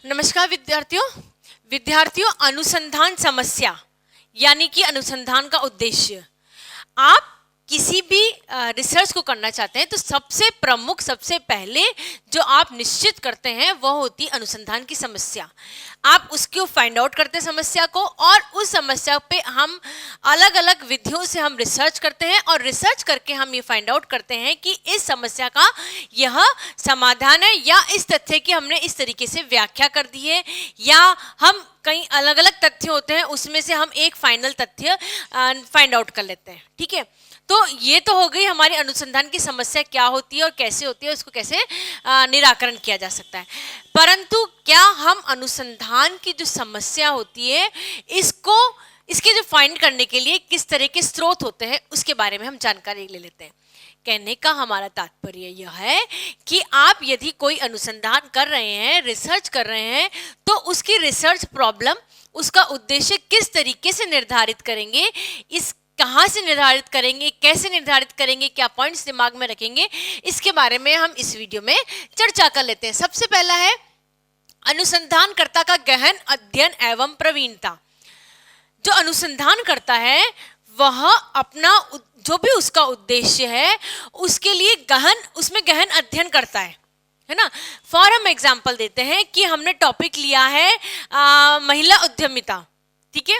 नमस्कार विद्यार्थियों अनुसंधान समस्या यानी कि अनुसंधान का उद्देश्य। आप किसी भी रिसर्च को करना चाहते हैं तो सबसे प्रमुख सबसे पहले जो आप निश्चित करते हैं वह होती अनुसंधान की समस्या। आप उसको फाइंड आउट करते हैं समस्या को, और उस समस्या पे हम अलग अलग विधियों से हम रिसर्च करते हैं और रिसर्च करके हम ये फाइंड आउट करते हैं कि इस समस्या का यह समाधान है या इस तथ्य की हमने इस तरीके से व्याख्या कर दी है, या हम कई अलग अलग तथ्य होते हैं उसमें से हम एक फाइनल तथ्य फाइंड आउट कर लेते हैं। ठीक है, तो ये तो हो गई हमारी अनुसंधान की समस्या क्या होती है और कैसे होती है, उसको कैसे निराकरण किया जा सकता है। परंतु क्या हम अनुसंधान की जो समस्या होती है इसके जो फाइंड करने के लिए किस तरह के स्रोत होते हैं उसके बारे में हम जानकारी ले लेते हैं। कहने का हमारा तात्पर्य यह है कि आप यदि कोई अनुसंधान कर रहे हैं, रिसर्च कर रहे हैं, तो उसकी रिसर्च प्रॉब्लम, उसका उद्देश्य किस तरीके से निर्धारित करेंगे, इस कहाँ से निर्धारित करेंगे, कैसे निर्धारित करेंगे, क्या पॉइंट्स दिमाग में रखेंगे, इसके बारे में हम इस वीडियो में चर्चा कर लेते हैं। सबसे पहला है अनुसंधानकर्ता का गहन अध्ययन एवं प्रवीणता। जो अनुसंधान करता है वह अपना जो भी उसका उद्देश्य है उसके लिए उसमें गहन अध्ययन करता है ना। फॉर हम एग्जाम्पल देते हैं कि हमने टॉपिक लिया है महिला उद्यमिता। ठीक है,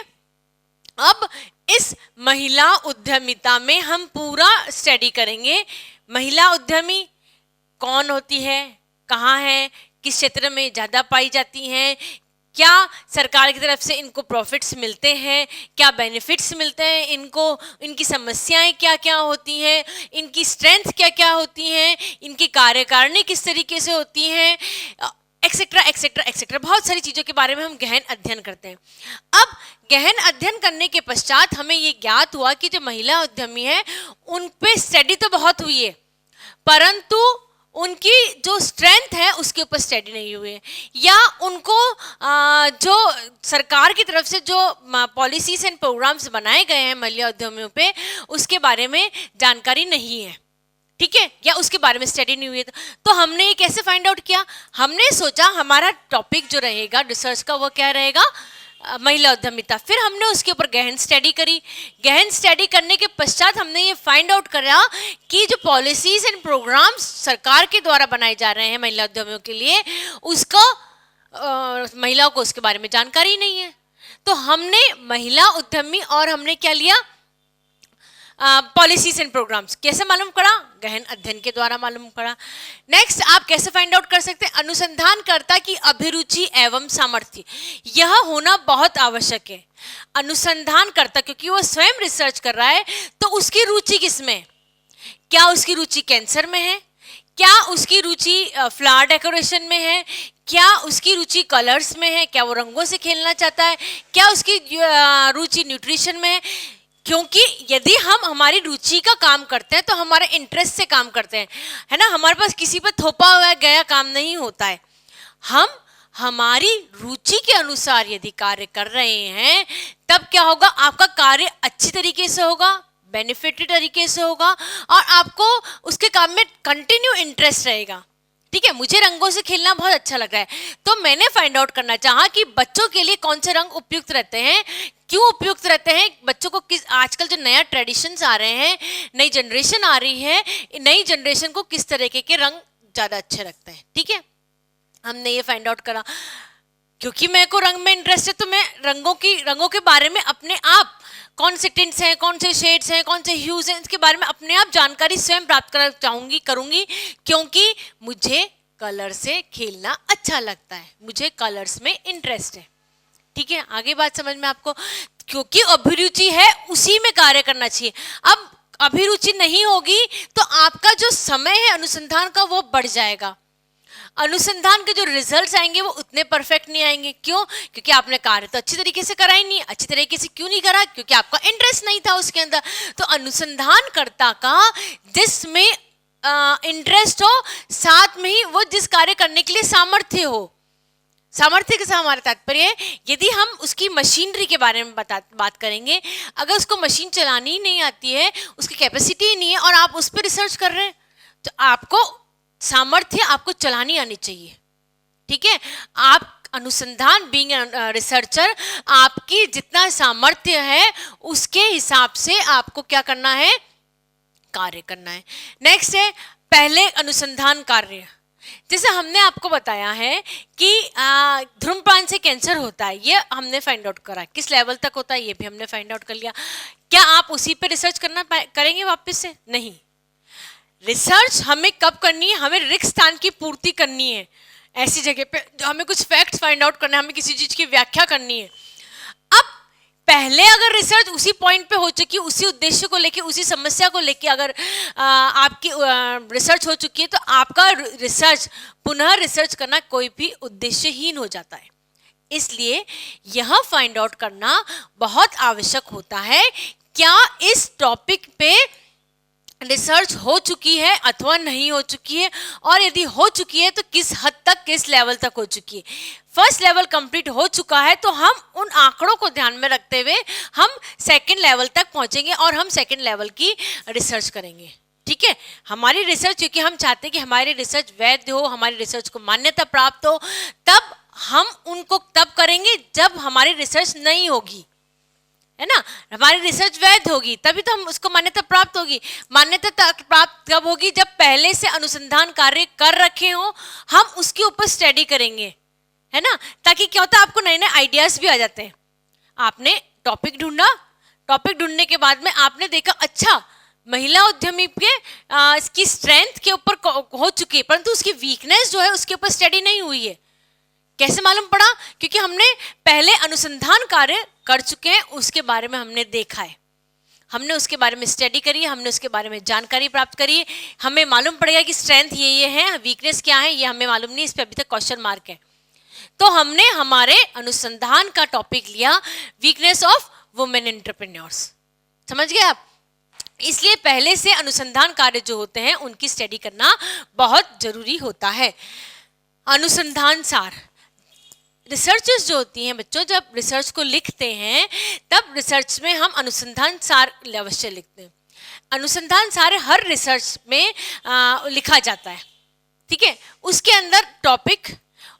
अब इस महिला उद्यमिता में हम पूरा स्टडी करेंगे। महिला उद्यमी कौन होती है, कहाँ है, किस क्षेत्र में ज़्यादा पाई जाती हैं, क्या सरकार की तरफ से इनको प्रॉफिट्स मिलते हैं, क्या बेनिफिट्स मिलते हैं इनको, इनकी समस्याएं क्या क्या होती हैं, इनकी स्ट्रेंथ क्या क्या होती हैं, इनकी कार्यकारिणी किस तरीके से होती हैं, एक्सेट्रा एक्सेट्रा एक्सेट्रा। बहुत सारी चीज़ों के बारे में हम गहन अध्ययन करते हैं। अब गहन अध्ययन करने के पश्चात हमें ये ज्ञात हुआ कि जो महिला उद्यमी है उन पे स्टडी तो बहुत हुई है, परंतु उनकी जो स्ट्रेंथ है उसके ऊपर स्टडी नहीं हुए, या उनको जो सरकार की तरफ से जो पॉलिसीज एंड प्रोग्राम्स बनाए गए हैं महिला उद्यमियों पे उसके बारे में जानकारी नहीं है। ठीक है, या उसके बारे में स्टडी नहीं हुई है। तो हमने ये कैसे फाइंड आउट किया, हमने सोचा हमारा टॉपिक जो रहेगा रिसर्च का वो क्या रहेगा, महिला उद्यमिता। फिर हमने उसके ऊपर गहन स्टडी करी। गहन स्टडी करने के पश्चात हमने ये फाइंड आउट करा कि जो पॉलिसीज एंड प्रोग्राम्स सरकार के द्वारा बनाए जा रहे हैं महिला उद्यमियों के लिए उसको महिलाओं को उसके बारे में जानकारी नहीं है। तो हमने महिला उद्यमी और हमने क्या लिया, पॉलिसीज एंड प्रोग्राम्स। कैसे मालूम करा, गहन अध्ययन के द्वारा मालूम करा। नेक्स्ट आप कैसे फाइंड आउट कर सकते हैं, अनुसंधानकर्ता की अभिरुचि एवं सामर्थ्य, यह होना बहुत आवश्यक है। अनुसंधानकर्ता क्योंकि वो स्वयं रिसर्च कर रहा है तो उसकी रुचि किसमें, क्या उसकी रुचि कैंसर में है, क्या उसकी रुचि फ्लावर डेकोरेशन में है, क्या उसकी रुचि कलर्स में है, क्या वो रंगों से खेलना चाहता है, क्या उसकी रुचि न्यूट्रिशन में है। क्योंकि यदि हम हमारी रुचि का काम करते हैं तो हमारे इंटरेस्ट से काम करते हैं, है ना। हमारे पास किसी पर थोपा हुआ गया काम नहीं होता है। हम हमारी रुचि के अनुसार यदि कार्य कर रहे हैं तब क्या होगा, आपका कार्य अच्छी तरीके से होगा, बेनिफिटेड तरीके से होगा और आपको उसके काम में कंटिन्यू इंटरेस्ट रहेगा। ठीक है, मुझे रंगों से खेलना बहुत अच्छा लग रहा है तो मैंने फाइंड आउट करना चाहा कि बच्चों के लिए कौन से रंग उपयुक्त रहते हैं, क्यों उपयुक्त रहते हैं, बच्चों को किस, आजकल जो नया ट्रेडिशंस आ रहे हैं, नई जनरेशन आ रही है, नई जनरेशन को किस तरीके के रंग ज़्यादा अच्छे लगते हैं। ठीक है, हमने ये फाइंड आउट करा। क्योंकि मेरे को रंग में इंटरेस्ट है तो मैं रंगों के बारे में अपने आप कौन से टिंट्स हैं, कौन से शेड्स हैं, कौन से ह्यूज हैं, इसके बारे में अपने आप जानकारी स्वयं प्राप्त करना करूँगी क्योंकि मुझे कलर से खेलना अच्छा लगता है, मुझे कलर्स में इंटरेस्ट है। ठीक है, आगे बात समझ में आपको, क्योंकि अभिरुचि है उसी में कार्य करना चाहिए। अब अभिरुचि नहीं होगी तो आपका जो समय है अनुसंधान का वो बढ़ जाएगा, अनुसंधान के जो रिजल्ट्स आएंगे वो उतने परफेक्ट नहीं आएंगे। क्यों, क्योंकि आपने कार्य तो अच्छी तरीके से करा ही नहीं। अच्छी तरीके से क्यों नहीं करा, क्योंकि आपका इंटरेस्ट नहीं था उसके अंदर। तो अनुसंधानकर्ता का जिसमें इंटरेस्ट हो, साथ में ही वो जिस कार्य करने के लिए सामर्थ्य हो, सामर्थ्य के साथ हमारा तात्पर्य है यदि हम उसकी मशीनरी के बारे में बात करेंगे, अगर उसको मशीन चलानी ही नहीं आती है, उसकी कैपेसिटी ही नहीं है और आप उस पर रिसर्च कर रहे हैं तो आपको सामर्थ्य आपको चलानी आनी चाहिए। ठीक है, अनुसंधान बीइंग रिसर्चर आपकी जितना सामर्थ्य है उसके हिसाब से आपको क्या करना है, कार्य करना है। नेक्स्ट है पहले अनुसंधान कार्य। जैसे हमने आपको बताया है कि धूम्रपान से कैंसर होता है, ये हमने फाइंड आउट करा, किस लेवल तक होता है ये भी हमने फाइंड आउट कर लिया। क्या आप उसी पे रिसर्च करेंगे वापस से? नहीं। रिसर्च हमें कब करनी है, हमें रिक्त स्थान की पूर्ति करनी है, ऐसी जगह पे हमें कुछ फैक्ट्स फाइंड आउट करना है, हमें किसी चीज की व्याख्या करनी है। अब पहले अगर रिसर्च उसी पॉइंट पे हो चुकी, उसी उद्देश्य को लेके, उसी समस्या को लेके अगर आपकी रिसर्च हो चुकी है तो आपका रिसर्च पुनः रिसर्च करना कोई भी उद्देश्यहीन हो जाता है। इसलिए यह फाइंड आउट करना बहुत आवश्यक होता है, क्या इस टॉपिक पे रिसर्च हो चुकी है अथवा नहीं हो चुकी है, और यदि हो चुकी है तो किस हद तक, किस लेवल तक हो चुकी है। फर्स्ट लेवल कंप्लीट हो चुका है तो हम उन आंकड़ों को ध्यान में रखते हुए हम सेकंड लेवल तक पहुंचेंगे और हम सेकंड लेवल की रिसर्च करेंगे। ठीक है, हमारी रिसर्च, क्योंकि हम चाहते हैं कि हमारी रिसर्च वैध हो, हमारी रिसर्च को मान्यता प्राप्त हो, तब हम उनको तब करेंगे जब हमारी रिसर्च नहीं होगी, है ना। हमारी रिसर्च वैध होगी तभी तो हम उसको मान्यता प्राप्त होगी। मान्यता प्राप्त कब होगी? जब पहले से अनुसंधान कार्य कर रखे हो, हम उसके ऊपर स्टडी करेंगे, है ना। ताकि क्या होता है, आपको नए नए आइडियाज भी आ जाते हैं। आपने टॉपिक ढूंढा, टॉपिक ढूंढने के बाद में आपने देखा अच्छा महिला उद्यमी के इसकी स्ट्रेंथ के ऊपर हो चुकी है, परंतु उसकी वीकनेस जो है उसके ऊपर स्टडी नहीं हुई है। कैसे मालूम पड़ा? क्योंकि हमने पहले अनुसंधान कार्य कर चुके हैं, उसके बारे में हमने देखा है, हमने उसके बारे में स्टडी करी है, हमने उसके बारे में जानकारी प्राप्त करी है। हमें मालूम पड़ेगा कि स्ट्रेंथ ये है, वीकनेस क्या है, ये हमें मालूम नहीं, इस पर अभी तक क्वेश्चन मार्क है। तो हमने हमारे अनुसंधान का टॉपिक लिया वीकनेस ऑफ वुमेन एंटरप्रेन्योर्स। समझ गए आप? इसलिए पहले से अनुसंधान कार्य जो होते हैं उनकी स्टडी करना बहुत जरूरी होता है। अनुसंधान सार, रिसर्चर्स जो होती हैं बच्चों, जब रिसर्च को लिखते हैं तब रिसर्च में हम अनुसंधान सार अवश्य लिखते हैं। अनुसंधान सार हर रिसर्च में लिखा जाता है, ठीक है। उसके अंदर टॉपिक,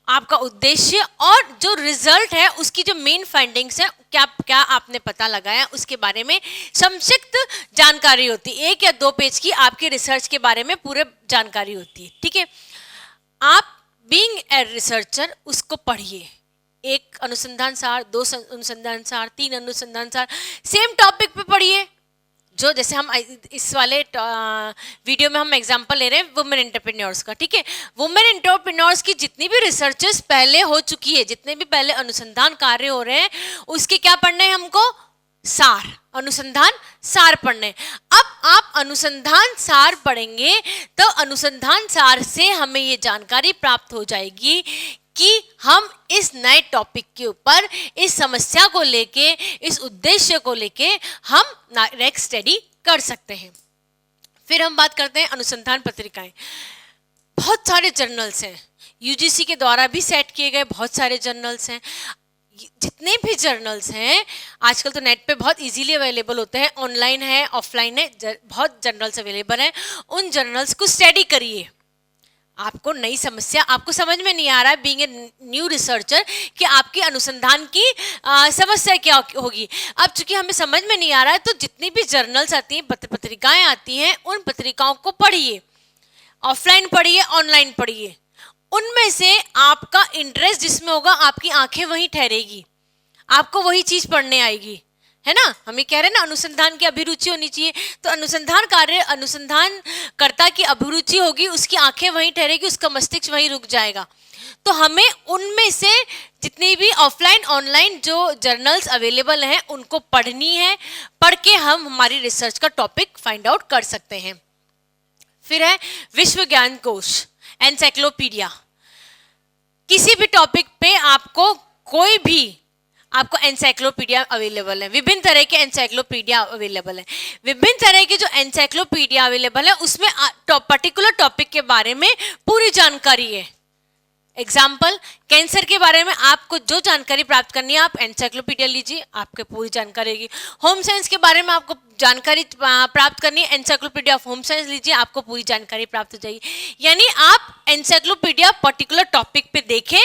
आपका उद्देश्य और जो रिजल्ट है उसकी जो मेन फाइंडिंग्स है, क्या क्या आपने पता लगाया, उसके बारे में संक्षिप्त जानकारी होती है। 1 या 2 पेज की आपके रिसर्च के बारे में पूरे जानकारी होती है, ठीक है। आप बीइंग ए रिसर्चर उसको पढ़िए, 1 अनुसंधान सार, 2 अनुसंधान सार, 3 अनुसंधान सार, सेम टॉपिक पे पढ़िए। जो जैसे हम इस वाले वीडियो में हम एग्जांपल ले रहे हैं वुमेन एंटरप्रेन्योर्स का, ठीक है। वुमेन एंटरप्रेन्योर्स की जितनी भी रिसर्चेस पहले हो चुकी है, जितने भी पहले अनुसंधान कार्य हो रहे हैं, उसके क्या पढ़ने हैं हमको? सार, अनुसंधान सार पढ़ने। अब आप अनुसंधान सार पढ़ेंगे तो अनुसंधान सार से हमें ये जानकारी प्राप्त हो जाएगी कि हम इस नए टॉपिक के ऊपर, इस समस्या को लेके, इस उद्देश्य को लेके हम नेक्स्ट स्टडी कर सकते हैं। फिर हम बात करते हैं अनुसंधान पत्रिकाएं। बहुत सारे जर्नल्स हैं, यूजीसी के द्वारा भी सेट किए गए बहुत सारे जर्नल्स हैं। जितने भी जर्नल्स हैं आजकल तो नेट पे बहुत इजीली अवेलेबल होते हैं, ऑनलाइन है, ऑफलाइन है, बहुत जर्नल्स अवेलेबल हैं। उन जर्नल्स को स्टडी करिए। आपको नई समस्या, आपको समझ में नहीं आ रहा है बीइंग ए न्यू रिसर्चर कि आपकी अनुसंधान की समस्या क्या होगी। अब चूंकि हमें समझ में नहीं आ रहा है तो जितनी भी जर्नल्स आती हैं, पत्रिकाएं आती हैं, उन पत्रिकाओं को पढ़िए, ऑफलाइन पढ़िए, ऑनलाइन पढ़िए। उनमें से आपका इंटरेस्ट जिसमें होगा, आपकी आंखें वहीं ठहरेगी, आपको वही चीज पढ़ने आएगी, है ना। हम ये कह रहे हैं ना, अनुसंधान की अभिरुचि होनी चाहिए। तो अनुसंधान कार्य, अनुसंधानकर्ता की अभिरुचि होगी, उसकी आंखें वहीं ठहरेगी, उसका मस्तिष्क वहीं रुक जाएगा। तो हमें उनमें से जितनी भी ऑफलाइन ऑनलाइन जो जर्नल्स अवेलेबल हैं उनको पढ़नी है। पढ़ के हम हमारी रिसर्च का टॉपिक फाइंड आउट कर सकते हैं। फिर है विश्व ज्ञान कोश, एनसाइक्लोपीडिया। किसी भी टॉपिक पे आपको कोई भी, आपको एनसाइक्लोपीडिया अवेलेबल है, विभिन्न तरह के एनसाइक्लोपीडिया अवेलेबल है। विभिन्न तरह के जो एनसाइक्लोपीडिया अवेलेबल है उसमें पर्टिकुलर टॉपिक के बारे में पूरी जानकारी है। एग्जाम्पल, कैंसर के बारे में आपको जो जानकारी प्राप्त करनी है आप एनसाइक्लोपीडिया लीजिए, आपको पूरी जानकारी होगी। होम साइंस के बारे में आपको जानकारी प्राप्त करनी है, एनसाइक्लोपीडिया ऑफ होम साइंस लीजिए, आपको पूरी जानकारी प्राप्त हो जाएगी। यानी आप एनसाइक्लोपीडिया पर्टिकुलर टॉपिक पे देखें,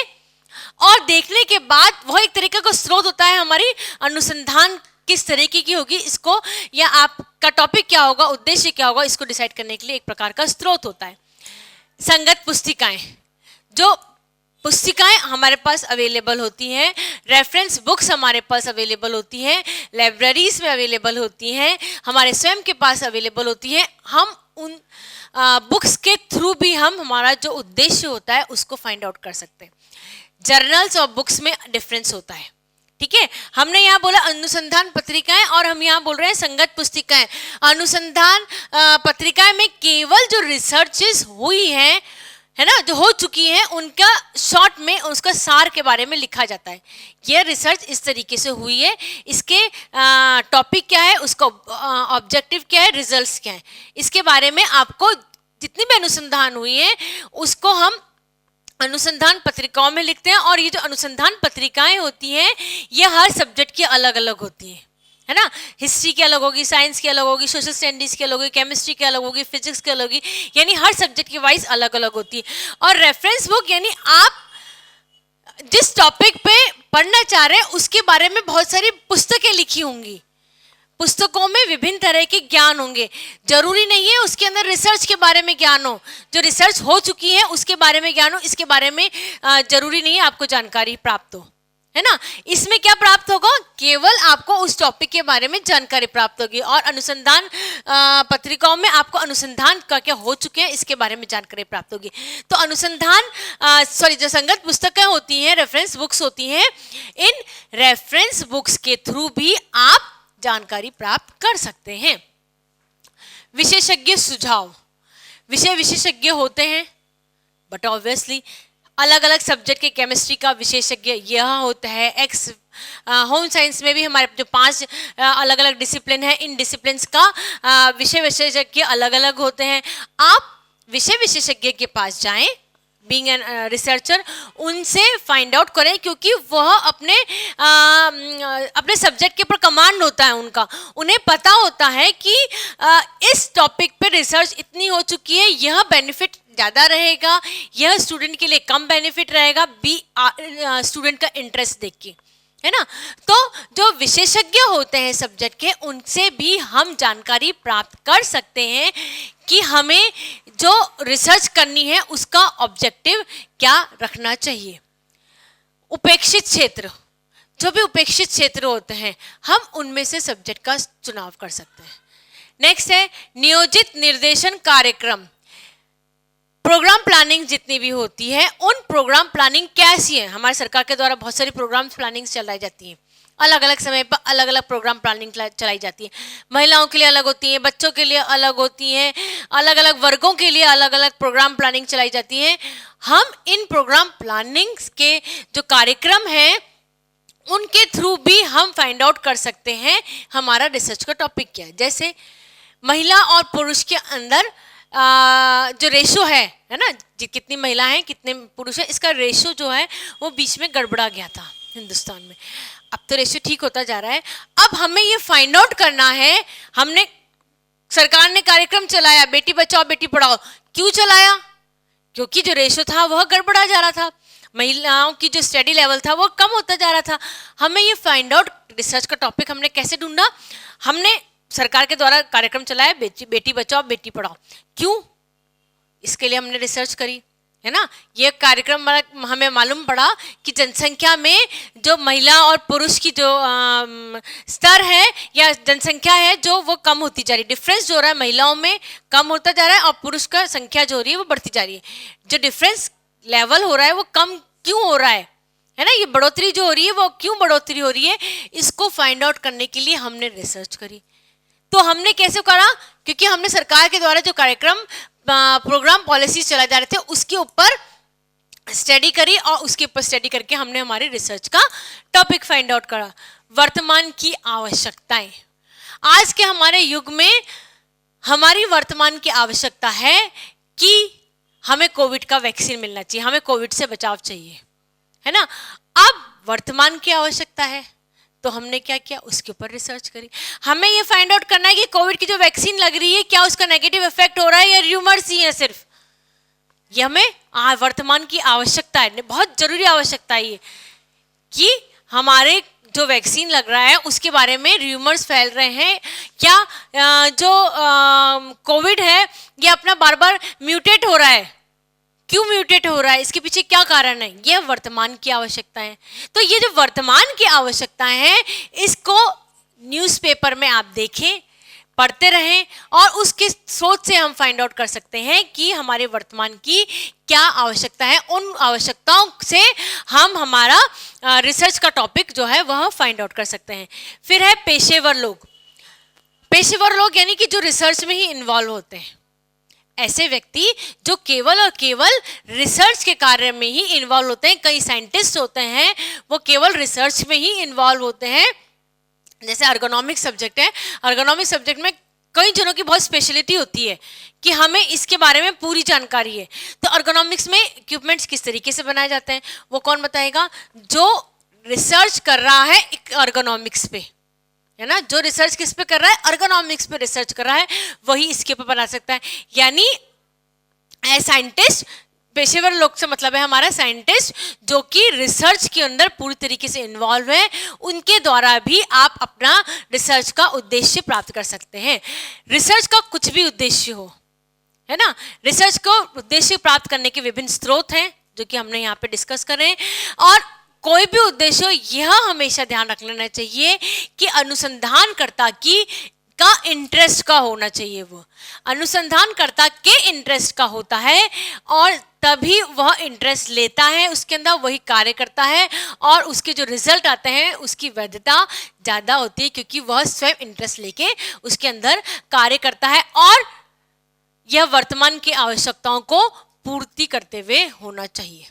और देखने के बाद वह एक तरीके का स्रोत होता है हमारी अनुसंधान किस तरीके की होगी इसको, या आपका टॉपिक क्या होगा, उद्देश्य क्या होगा, इसको डिसाइड करने के लिए एक प्रकार का स्रोत होता है। संगत पुस्तिकाएं, जो पुस्तिकाएं हमारे पास अवेलेबल होती हैं, रेफरेंस बुक्स हमारे पास अवेलेबल होती हैं, लाइब्रेरीज में अवेलेबल होती हैं, हमारे स्वयं के पास अवेलेबल होती हैं। हम उन बुक्स के थ्रू भी हम हमारा जो उद्देश्य होता है उसको फाइंड आउट कर सकते हैं। जर्नल्स और बुक्स में डिफरेंस होता है, ठीक है। हमने यहाँ बोला अनुसंधान पत्रिकाएं और हम यहाँ बोल रहे हैं संगत पुस्तिकाएं। अनुसंधान पत्रिकाएं में केवल जो रिसर्चेस हुई हैं, है ना, जो हो चुकी हैं, उनका शॉर्ट में उसका सार के बारे में लिखा जाता है। ये रिसर्च इस तरीके से हुई है, इसके टॉपिक क्या है, उसका ऑब्जेक्टिव क्या है, रिजल्ट्स क्या है, इसके बारे में आपको जितनी भी अनुसंधान हुई है उसको हम अनुसंधान पत्रिकाओं में लिखते हैं। और ये जो अनुसंधान पत्रिकाएं होती हैं ये हर सब्जेक्ट की अलग अलग होती हैं, है ना। हिस्ट्री की अलग होगी, साइंस की अलग होगी, सोशल स्टडीज की अलग होगी, केमिस्ट्री की अलग होगी, फिजिक्स की अलग होगी, यानी हर सब्जेक्ट की वाइज अलग अलग होती है। और रेफरेंस बुक यानी आप जिस टॉपिक पे पढ़ना चाह रहे हैं उसके बारे में बहुत सारी पुस्तकें लिखी होंगी, पुस्तकों में विभिन्न तरह के ज्ञान होंगे। जरूरी नहीं है उसके अंदर रिसर्च के बारे में ज्ञान हो, जो रिसर्च हो चुकी है उसके बारे में ज्ञान हो, इसके बारे में जरूरी नहीं है आपको जानकारी प्राप्त हो, है ना। इसमें क्या प्राप्त होगा, केवल आपको उस टॉपिक के बारे में जानकारी प्राप्त होगी। और अनुसंधान पत्रिकाओं में आपको अनुसंधान का क्या हो चुके हैं इसके बारे में जानकारी प्राप्त होगी। तो अनुसंधान जो संगत पुस्तकें होती हैं, रेफरेंस बुक्स होती हैं, इन रेफरेंस बुक्स के थ्रू भी आप जानकारी प्राप्त कर सकते हैं। विशेषज्ञ सुझाव, विषय विशेषज्ञ होते हैं, बट ऑब्वियसली अलग अलग सब्जेक्ट के केमिस्ट्री का विशेषज्ञ यह होता है, एक्स होम साइंस में भी हमारे जो 5 अलग अलग डिसिप्लिन है, इन डिसिप्लिन्स का विषय विशेषज्ञ अलग अलग होते हैं। आप विषय विशेषज्ञ के पास जाएं, बीइंग एन रिसर्चर, उनसे फाइंड आउट करें, क्योंकि वह अपने सब्जेक्ट के ऊपर कमांड होता है उनका, उन्हें पता होता है कि इस टॉपिक पे रिसर्च इतनी हो चुकी है, यह बेनिफिट ज़्यादा रहेगा, यह स्टूडेंट के लिए कम बेनिफिट रहेगा, स्टूडेंट का इंटरेस्ट देख के, है ना। तो जो विशेषज्ञ होते हैं सब्जेक्ट के, उनसे भी हम जानकारी प्राप्त कर सकते हैं कि हमें जो रिसर्च करनी है उसका ऑब्जेक्टिव क्या रखना चाहिए। उपेक्षित क्षेत्र, जो भी उपेक्षित क्षेत्र होते हैं हम उनमें से सब्जेक्ट का चुनाव कर सकते हैं। नेक्स्ट है नियोजित निर्देशन कार्यक्रम। प्रोग्राम प्लानिंग जितनी भी होती है, उन प्रोग्राम प्लानिंग कैसी है, हमारी सरकार के द्वारा बहुत सारी प्रोग्राम प्लानिंग चलाई जाती है, अलग अलग समय पर अलग अलग प्रोग्राम प्लानिंग चलाई जाती है। महिलाओं के लिए अलग होती है, बच्चों के लिए अलग होती हैं, अलग अलग वर्गों के लिए अलग अलग प्रोग्राम प्लानिंग चलाई जाती है। हम इन प्रोग्राम प्लानिंग के जो कार्यक्रम हैं उनके थ्रू भी हम फाइंड आउट कर सकते हैं हमारा रिसर्च का टॉपिक क्या है। जैसे महिला और पुरुष के अंदर जो रेशो है ना, कितनी महिला हैं कितने पुरुष हैं, इसका रेशो जो है वो बीच में गड़बड़ा गया था हिंदुस्तान में। अब तो रेशो ठीक होता जा रहा है। अब हमें ये फाइंड आउट करना है, हमने सरकार ने कार्यक्रम चलाया बेटी बचाओ बेटी पढ़ाओ, क्यों चलाया, क्योंकि जो रेशो था वह गड़बड़ा जा रहा था, महिलाओं की जो स्टडी लेवल था वो कम होता जा रहा था। हमें ये फाइंड आउट, रिसर्च का टॉपिक हमने कैसे ढूंढा, हमने सरकार के द्वारा कार्यक्रम चलाया बेटी बचाओ बेटी पढ़ाओ, क्यों, इसके लिए हमने रिसर्च करी, है ना। ये कार्यक्रम हमें मालूम पड़ा कि जनसंख्या में जो महिला और पुरुष की जो स्तर है या जनसंख्या है जो वो कम होती जा रही है, डिफरेंस जो हो रहा है महिलाओं में कम होता जा रहा है और पुरुष का संख्या जो हो रही है वो बढ़ती जा रही है। जो डिफरेंस लेवल हो रहा है वो कम क्यों हो रहा है ना, ये बढ़ोतरी जो हो रही है वो क्यों बढ़ोतरी हो रही है, इसको फाइंड आउट करने के लिए हमने रिसर्च करी। तो हमने कैसे करा, क्योंकि हमने सरकार के द्वारा जो कार्यक्रम प्रोग्राम पॉलिसीज चलाए जा रहे थे उसके ऊपर स्टडी करी और उसके ऊपर स्टडी करके हमने हमारे रिसर्च का टॉपिक फाइंड आउट करा। वर्तमान की आवश्यकताएं, आज के हमारे युग में हमारी वर्तमान की आवश्यकता है कि हमें कोविड का वैक्सीन मिलना चाहिए, हमें कोविड से बचाव चाहिए, है ना। अब वर्तमान की आवश्यकता है तो हमने क्या किया, उसके ऊपर रिसर्च करी। हमें ये फाइंड आउट करना है कि कोविड की जो वैक्सीन लग रही है क्या उसका नेगेटिव इफेक्ट हो रहा है या र्यूमर्स ही है सिर्फ, ये हमें वर्तमान की आवश्यकता है, बहुत जरूरी आवश्यकता है ये, कि हमारे जो वैक्सीन लग रहा है उसके बारे में र्यूमर्स फैल रहे हैं क्या, जो कोविड है ये अपना बार बार म्यूटेट हो रहा है, क्यों म्यूटेट हो रहा है, इसके पीछे क्या कारण है, ये वर्तमान की आवश्यकता है। तो ये जो वर्तमान की आवश्यकताएं हैं इसको न्यूज़पेपर में आप देखें, पढ़ते रहें, और उसके सोच से हम फाइंड आउट कर सकते हैं कि हमारे वर्तमान की क्या आवश्यकता है। उन आवश्यकताओं से हम हमारा रिसर्च का टॉपिक जो है वह फाइंड आउट कर सकते हैं। फिर है पेशेवर लोग। पेशेवर लोग यानी कि जो रिसर्च में ही इन्वॉल्व होते हैं, ऐसे व्यक्ति जो केवल और केवल रिसर्च के कार्य में ही इन्वॉल्व होते हैं। कई साइंटिस्ट होते हैं वो केवल रिसर्च में ही इन्वॉल्व होते हैं। जैसे अर्गोनॉमिक सब्जेक्ट है, अर्गोनॉमिक सब्जेक्ट में कई जनों की बहुत स्पेशलिटी होती है कि हमें इसके बारे में पूरी जानकारी है। तो अर्गोनॉमिक्स में इक्विपमेंट्स किस तरीके से बनाए जाते हैं वो कौन बताएगा? जो रिसर्च कर रहा है अर्गोनॉमिक्स पे, है ना, जो रिसर्च किस पे कर रहा है, अर्गोनॉमिक्स पे रिसर्च कर रहा है, वही इसके ऊपर बना सकता है। यानी साइंटिस्ट, पेशेवर लोग से मतलब है हमारा साइंटिस्ट जो कि रिसर्च के अंदर पूरी तरीके से इन्वॉल्व है, उनके द्वारा भी आप अपना रिसर्च का उद्देश्य प्राप्त कर सकते हैं। रिसर्च का कुछ भी उद्देश्य हो, है ना, रिसर्च को उद्देश्य प्राप्त करने के विभिन्न स्रोत हैं जो कि हमने यहाँ पे डिस्कस कर रहे हैं। और कोई भी उद्देश्य हो, यह हमेशा ध्यान रख लेना चाहिए कि अनुसंधानकर्ता की का इंटरेस्ट का होना चाहिए। वो अनुसंधानकर्ता के इंटरेस्ट का होता है और तभी वह इंटरेस्ट लेता है उसके अंदर, वही कार्य करता है, और उसके जो रिजल्ट आते हैं उसकी वैधता ज़्यादा होती है क्योंकि वह स्वयं इंटरेस्ट लेके उसके अंदर कार्य करता है और यह वर्तमान की आवश्यकताओं को पूर्ति करते हुए होना चाहिए।